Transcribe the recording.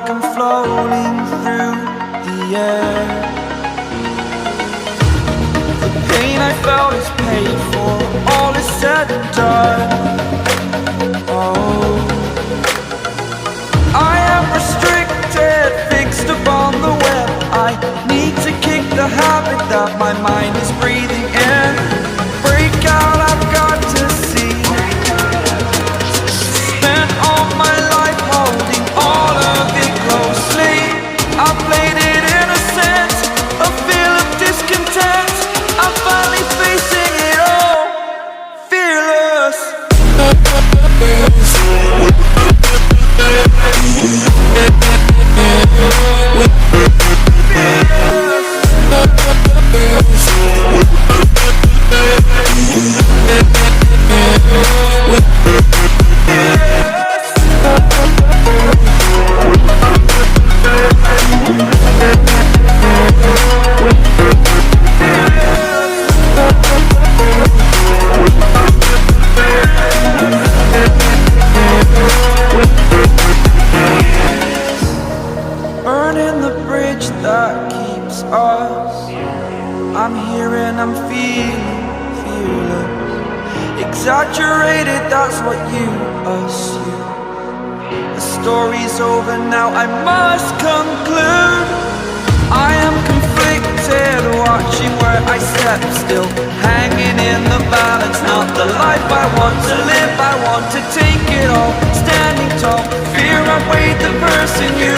like I'm floating through the air. The pain I felt is paid for, all is said and done. Oh, I am restricted, fixed upon the web. I need to kick the habit that my mind is breathing in. Break out, I've got to see. Spent all my life holding all of it closely. I played it innocent, a feel of discontent. I'm finally facing it all, fearless. Burning the bridge that keeps us. I'm here and I'm feeling fearless. Exaggerated, that's what you assume. The story's over now, I must conclude. I am conflicted, watching where I step still, hanging in the balance. Not the life I want to live, I want to take it all. Standing tall, fear I weighed the person you